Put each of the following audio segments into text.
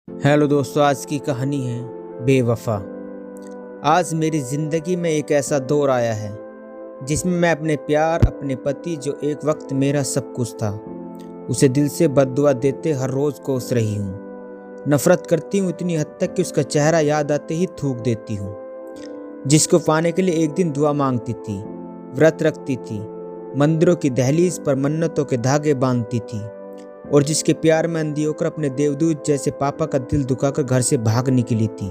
Hello दोस्तों, आज की कहानी है बेवफा। आज मेरी ज़िंदगी में एक ऐसा दौर आया है जिसमें मैं अपने प्यार, अपने पति जो एक वक्त मेरा सब कुछ था, उसे दिल से बद्दुआ देते हर रोज़ कोस रही हूँ। नफ़रत करती हूँ इतनी हद तक कि उसका चेहरा याद आते ही थूक देती हूँ। जिसको पाने के लिए एक दिन दुआ मांगती थी, व्रत रखती थी, मंदिरों की दहलीज पर मन्नतों के धागे बांधती थी, और जिसके प्यार में अंधी होकर अपने देवदूत जैसे पापा का दिल दुखाकर घर से भाग निकली थी।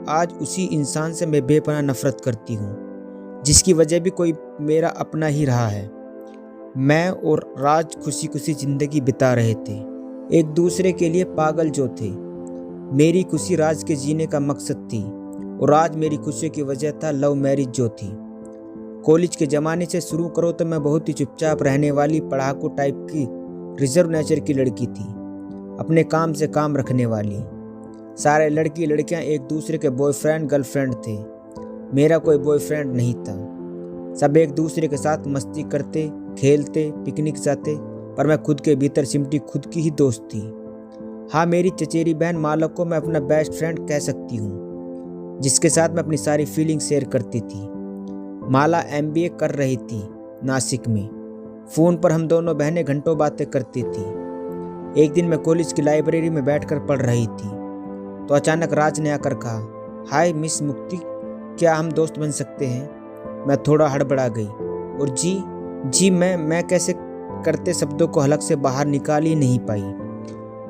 आज उसी इंसान से मैं बेपनाह नफरत करती हूँ, जिसकी वजह भी कोई मेरा अपना ही रहा है। मैं और राज खुशी खुशी जिंदगी बिता रहे थे, एक दूसरे के लिए पागल जो थे। मेरी खुशी राज के जीने का मकसद थी और आज मेरी खुशी की वजह था लव मैरिज जो थी। कॉलेज के ज़माने से शुरू करो तो मैं बहुत ही चुपचाप रहने वाली, पढ़ाकू टाइप की, रिजर्व नेचर की लड़की थी, अपने काम से काम रखने वाली। सारे लड़की लड़कियां एक दूसरे के बॉयफ्रेंड गर्लफ्रेंड थे। मेरा कोई बॉयफ्रेंड नहीं था। सब एक दूसरे के साथ मस्ती करते, खेलते, पिकनिक जाते, पर मैं खुद के भीतर सिमटी खुद की ही दोस्त थी। हाँ, मेरी चचेरी बहन माला को मैं अपना बेस्ट फ्रेंड कह सकती हूँ, जिसके साथ मैं अपनी सारी फीलिंग शेयर करती थी। माला MBA कर रही थी नासिक में। फ़ोन पर हम दोनों बहनें घंटों बातें करती थी। एक दिन मैं कॉलेज की लाइब्रेरी में बैठकर पढ़ रही थी तो अचानक राज ने आकर कहा, हाय मिस मुक्ति, क्या हम दोस्त बन सकते हैं? मैं थोड़ा हड़बड़ा गई और जी मैं कैसे करते शब्दों को हलक से बाहर निकाल ही नहीं पाई।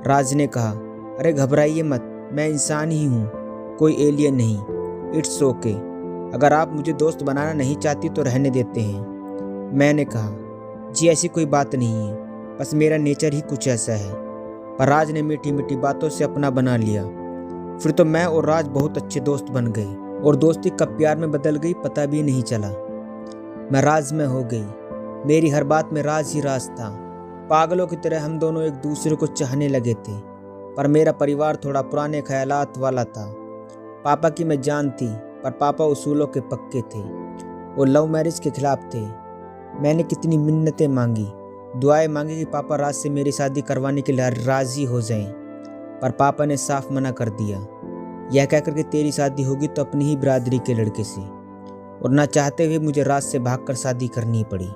राज ने कहा, अरे घबराइए मत, मैं इंसान ही हूँ, कोई एलियन नहीं। इट्स ओके, अगर आप मुझे दोस्त बनाना नहीं चाहती तो रहने देते हैं। मैंने कहा, जी ऐसी कोई बात नहीं है, बस मेरा नेचर ही कुछ ऐसा है। पर राज ने मीठी मीठी बातों से अपना बना लिया। फिर तो मैं और राज बहुत अच्छे दोस्त बन गए और दोस्ती कब प्यार में बदल गई पता भी नहीं चला। मैं राज में हो गई, मेरी हर बात में राज ही राज था। पागलों की तरह हम दोनों एक दूसरे को चाहने लगे थे। पर मेरा परिवार थोड़ा पुराने ख्यालात वाला था। पापा की मैं जान थी, पर पापा उसूलों के पक्के थे और लव मैरिज के खिलाफ थे। मैंने कितनी मिन्नतें मांगी, दुआएं मांगी कि पापा राज से मेरी शादी करवाने के लिए राजी हो जाएं, पर पापा ने साफ मना कर दिया, यह कहकर कि तेरी शादी होगी तो अपनी ही बिरादरी के लड़के से, और ना चाहते हुए मुझे राज से भागकर शादी करनी पड़ी।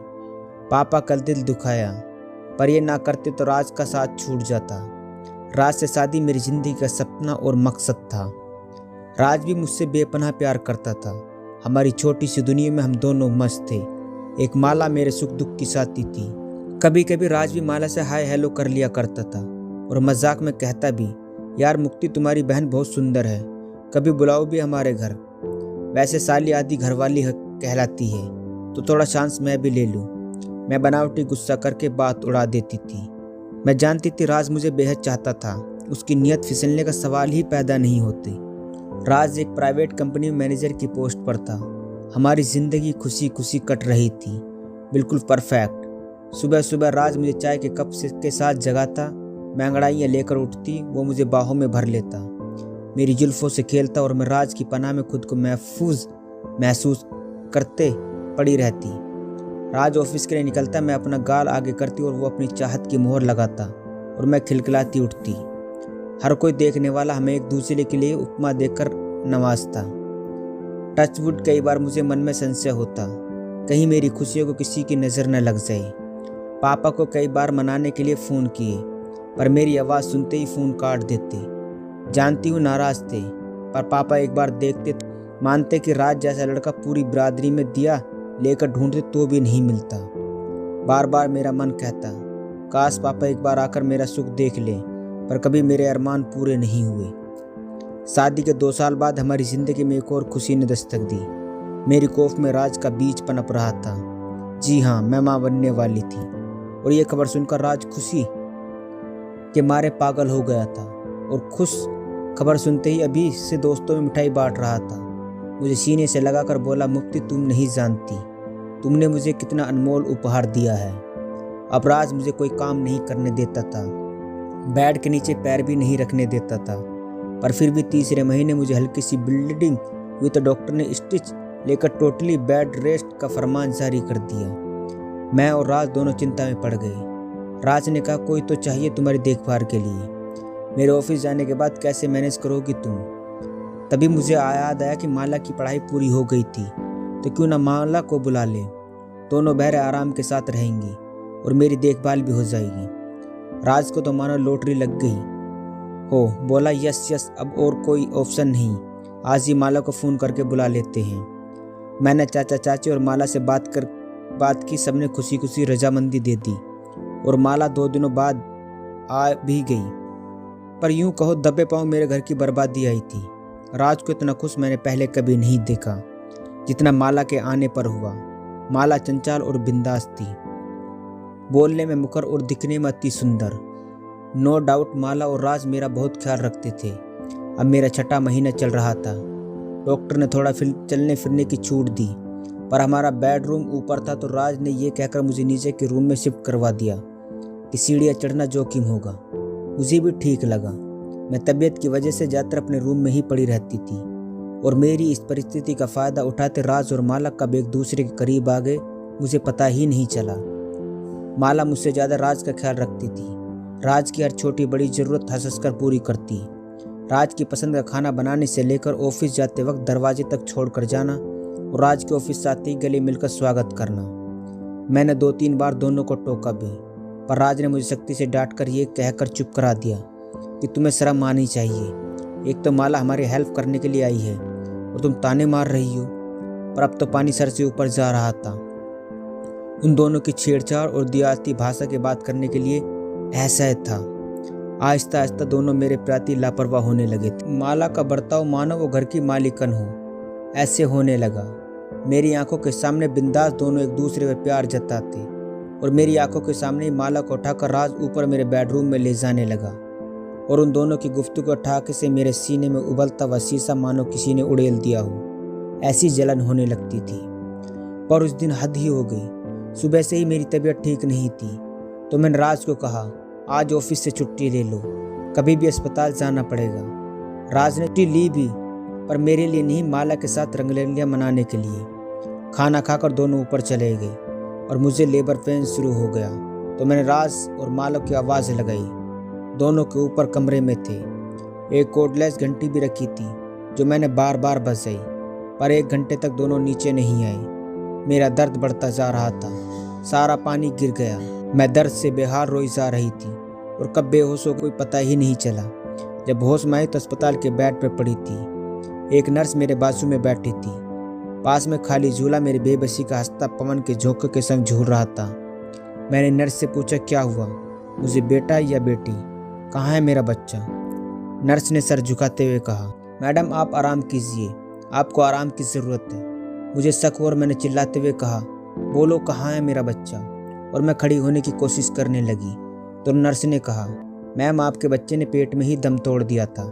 पापा का दिल दुखाया, पर यह ना करते तो राज का साथ छूट जाता। राज से शादी मेरी जिंदगी का सपना और मकसद था। राज भी मुझसे बेपनाह प्यार करता था। हमारी छोटी सी दुनिया में हम दोनों मस्त थे। एक माला मेरे सुख दुख की साथी थी। कभी कभी राज भी माला से हाय हेलो कर लिया करता था और मजाक में कहता भी, यार मुक्ति तुम्हारी बहन बहुत सुंदर है, कभी बुलाओ भी हमारे घर। वैसे साली आदि घरवाली कहलाती है तो थोड़ा चांस मैं भी ले लूँ। मैं बनावटी गुस्सा करके बात उड़ा देती थी। मैं जानती थी राज मुझे बेहद चाहता था, उसकी नीयत फिसलने का सवाल ही पैदा नहीं होते। राज एक प्राइवेट कंपनी में मैनेजर की पोस्ट पर था। हमारी ज़िंदगी खुशी खुशी कट रही थी, बिल्कुल परफेक्ट। सुबह सुबह राज मुझे चाय के कप के साथ जगाता, मैं अंगड़ाइयाँ लेकर उठती, वो मुझे बाहों में भर लेता, मेरी जुल्फ़ों से खेलता और मैं राज की पनाह में खुद को महफूज महसूस करते पड़ी रहती। राज ऑफिस के लिए निकलता, मैं अपना गाल आगे करती और वो अपनी चाहत की मोहर लगाता और मैं खिलखिलाती उठती। हर कोई देखने वाला हमें एक दूसरे के लिए उपमा देकर नवाजता। टचवुड, कई बार मुझे मन में संशय होता, कहीं मेरी खुशियों को किसी की नज़र न लग जाए। पापा को कई बार मनाने के लिए फ़ोन किए, पर मेरी आवाज़ सुनते ही फ़ोन काट देते। जानती हूँ नाराज़ थे, पर पापा एक बार देखते तो मानते कि राज जैसा लड़का पूरी बिरादरी में दिया लेकर ढूंढते तो भी नहीं मिलता। बार बार मेरा मन कहता, काश पापा एक बार आकर मेरा सुख देख ले, पर कभी मेरे अरमान पूरे नहीं हुए। शादी के 2 साल बाद हमारी ज़िंदगी में एक और खुशी ने दस्तक दी। मेरी कोख में राज का बीज पनप रहा था। जी हाँ, मैं माँ बनने वाली थी और ये खबर सुनकर राज खुशी के मारे पागल हो गया था और खुश खबर सुनते ही अभी से दोस्तों में मिठाई बांट रहा था। मुझे सीने से लगाकर बोला, मुक्ति तुम नहीं जानती, तुमने मुझे कितना अनमोल उपहार दिया है। अब राज मुझे कोई काम नहीं करने देता था, बेड के नीचे पैर भी नहीं रखने देता था, पर फिर भी तीसरे महीने मुझे हल्की सी ब्लीडिंग हुई तो डॉक्टर ने स्टिच लेकर टोटली बेड रेस्ट का फरमान जारी कर दिया। मैं और राज दोनों चिंता में पड़ गए। राज ने कहा, कोई तो चाहिए तुम्हारी देखभाल के लिए। मेरे ऑफिस जाने के बाद कैसे मैनेज करोगी तुम? तभी मुझे याद आया कि माला की पढ़ाई पूरी हो गई थी, तो क्यों ना माला को बुला ले। दोनों बहरें आराम के साथ रहेंगी और मेरी देखभाल भी हो जाएगी। राज को तो मानो लॉटरी लग गई हो। बोला यस यस, अब और कोई ऑप्शन नहीं, आज ही माला को फ़ोन करके बुला लेते हैं। मैंने चाचा चाची और माला से बात की। सबने खुशी खुशी रजामंदी दे दी और माला 2 दिनों बाद आ भी गई। पर यूं कहो दबे पांव मेरे घर की बर्बादी आई थी। राज को इतना खुश मैंने पहले कभी नहीं देखा जितना माला के आने पर हुआ। माला चंचल और बिंदास थी, बोलने में मुखर और दिखने में अति सुंदर। नो डाउट माला और राज मेरा बहुत ख्याल रखते थे। अब मेरा 6वां महीना चल रहा था। डॉक्टर ने थोड़ा चलने फिरने की छूट दी, पर हमारा बेडरूम ऊपर था तो राज ने ये कहकर मुझे नीचे के रूम में शिफ्ट करवा दिया कि सीढ़ियाँ चढ़ना जोखिम होगा। मुझे भी ठीक लगा। मैं तबीयत की वजह से ज़्यादातर अपने रूम में ही पड़ी रहती थी और मेरी इस परिस्थिति का फ़ायदा उठाते राज और माला कब एक दूसरे के करीब आ गए मुझे पता ही नहीं चला। माला मुझसे ज़्यादा राज का ख्याल रखती थी। राज की हर छोटी बड़ी ज़रूरत हंस-हंस कर पूरी करती। राज की पसंद का खाना बनाने से लेकर ऑफिस जाते वक्त दरवाजे तक छोड़कर जाना और राज के ऑफिस से आते ही गले मिलकर स्वागत करना। मैंने 2-3 बार दोनों को टोका भी, पर राज ने मुझे सख्ती से डांटकर ये कहकर चुप करा दिया कि तुम्हें शर्म आनी चाहिए। एक तो माला हमारी हेल्प करने के लिए आई है और तुम ताने मार रही हो। पर अब तो पानी सर से ऊपर जा रहा था। उन दोनों की छेड़छाड़ और दियाती भाषा के बात करने के लिए ऐसा था। आहिस्ता आहिस्ता दोनों मेरे प्रति लापरवाह होने लगे थे। माला का बर्ताव मानो वो घर की मालिकन हो ऐसे होने लगा। मेरी आंखों के सामने बिंदास दोनों एक दूसरे पर प्यार जताते और मेरी आंखों के सामने ही माला को उठाकर राज ऊपर मेरे बेडरूम में ले जाने लगा और उन दोनों की गुफ्तगू के ठाके से मेरे सीने में उबलता हुआ शीशा मानो किसी ने उड़ेल दिया हो, ऐसी जलन होने लगती थी। पर उस दिन हद ही हो गई। सुबह से ही मेरी तबीयत ठीक नहीं थी तो मैंने राज को कहा आज ऑफिस से छुट्टी ले लो, कभी भी अस्पताल जाना पड़ेगा। राज ने छुट्टी ली भी, पर मेरे लिए नहीं, माला के साथ रंगरलियां मनाने के लिए। खाना खाकर दोनों ऊपर चले गए और मुझे लेबर पेन शुरू हो गया तो मैंने राज और माला की आवाज़ लगाई। दोनों के ऊपर कमरे में थे। एक कोर्डलेस घंटी भी रखी थी जो मैंने बार बार बजाई, पर 1 घंटे तक दोनों नीचे नहीं आए। मेरा दर्द बढ़ता जा रहा था, सारा पानी गिर गया। मैं दर्द से बेहाल रोई जा रही थी और कब बेहोश हो कोई पता ही नहीं चला। जब होश में आई तो अस्पताल के बेड पर पड़ी थी। एक नर्स मेरे बाजू में बैठी थी। पास में खाली झूला मेरी बेबसी का हंसता पवन के झोंके के संग झूल रहा था। मैंने नर्स से पूछा क्या हुआ, मुझे बेटा या बेटी, कहाँ है मेरा बच्चा? नर्स ने सर झुकाते हुए कहा मैडम आप आराम कीजिए, आपको आराम की ज़रूरत है। मुझे शक हुआ और मैंने चिल्लाते हुए कहा बोलो कहाँ है मेरा बच्चा? और मैं खड़ी होने की कोशिश करने लगी तो नर्स ने कहा मैम आपके बच्चे ने पेट में ही दम तोड़ दिया था,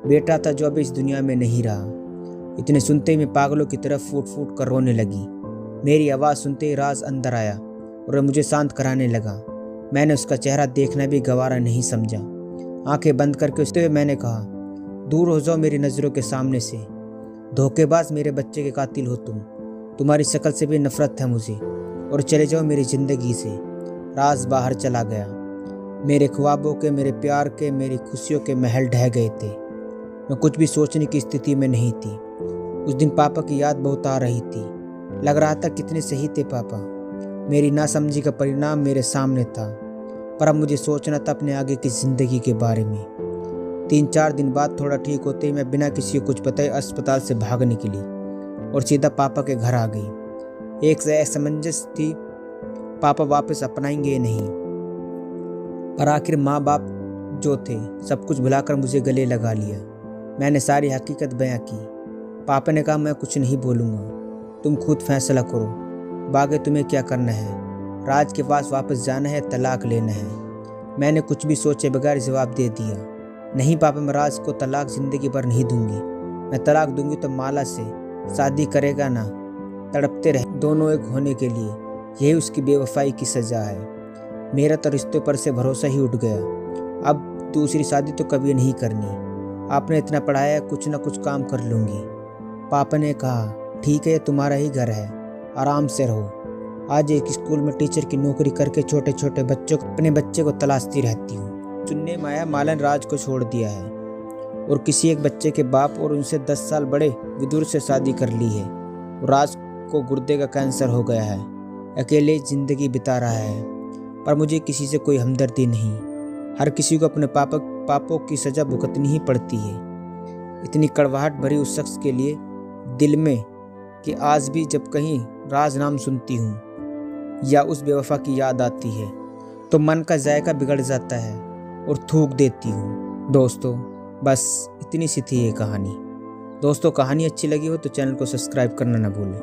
बेटा था जो अब इस दुनिया में नहीं रहा। इतने सुनते ही मैं पागलों की तरफ फूट फूट कर रोने लगी। मेरी आवाज़ सुनते ही राज अंदर आया और मुझे शांत कराने लगा। मैंने उसका चेहरा देखना भी गवारा नहीं समझा। आंखें बंद करके उसते हुए मैंने कहा दूर हो जाओ मेरी नज़रों के सामने से, धोखेबाज मेरे बच्चे के कातिल हो तुम। तुम्हारी शक्ल से भी नफरत है मुझे और चले जाओ मेरी ज़िंदगी से। राज बाहर चला गया। मेरे ख्वाबों के, मेरे प्यार के, मेरी खुशियों के महल ढह गए थे। मैं कुछ भी सोचने की स्थिति में नहीं थी। उस दिन पापा की याद बहुत आ रही थी। लग रहा था कितने सही थे पापा। मेरी नासमझी का परिणाम मेरे सामने था, पर अब मुझे सोचना था अपने आगे की ज़िंदगी के बारे में। 3-4 दिन बाद थोड़ा ठीक होते ही मैं बिना किसी को कुछ बताए अस्पताल से भाग निकली और सीधा पापा के घर आ गई। एक से असमंजस थी, पापा वापस अपनाएंगे नहीं, पर आखिर माँ बाप जो थे सब कुछ भुलाकर मुझे गले लगा लिया। मैंने सारी हकीकत बयां की। पापा ने कहा मैं कुछ नहीं बोलूँगा, तुम खुद फैसला करो, बागे तुम्हें क्या करना है, राज के पास वापस जाना है, तलाक लेना है। मैंने कुछ भी सोचे बगैर जवाब दे दिया नहीं पापा, मैं राज को तलाक ज़िंदगी भर नहीं दूंगी। मैं तलाक दूंगी तो माला से शादी करेगा ना, तड़पते रहे दोनों एक होने के लिए, यही उसकी बेवफाई की सज़ा है। मेरा तो रिश्तों पर से भरोसा ही उठ गया। अब दूसरी शादी तो कभी नहीं करनी। आपने इतना पढ़ाया, कुछ ना कुछ काम कर लूँगी। पापा ने कहा ठीक है, तुम्हारा ही घर है, आराम से रहो। आज एक स्कूल में टीचर की नौकरी करके छोटे छोटे बच्चों को, अपने बच्चे को तलाशती रहती हूँ। चुनने में आया मालन राज को छोड़ दिया है और किसी एक बच्चे के बाप और उनसे 10 साल बड़े विदुर से शादी कर ली है। राज को गुर्दे का कैंसर हो गया है, अकेले जिंदगी बिता रहा है, पर मुझे किसी से कोई हमदर्दी नहीं। हर किसी को अपने पापों की सज़ा भुगतनी ही पड़ती है। इतनी कड़वाहट भरी उस शख्स के लिए दिल में कि आज भी जब कहीं राज नाम सुनती हूँ या उस बेवफा की याद आती है तो मन का जायका बिगड़ जाता है और थूक देती हूँ। दोस्तों, बस इतनी सी थी ये कहानी। दोस्तों, कहानी अच्छी लगी हो तो चैनल को सब्सक्राइब करना ना भूलें।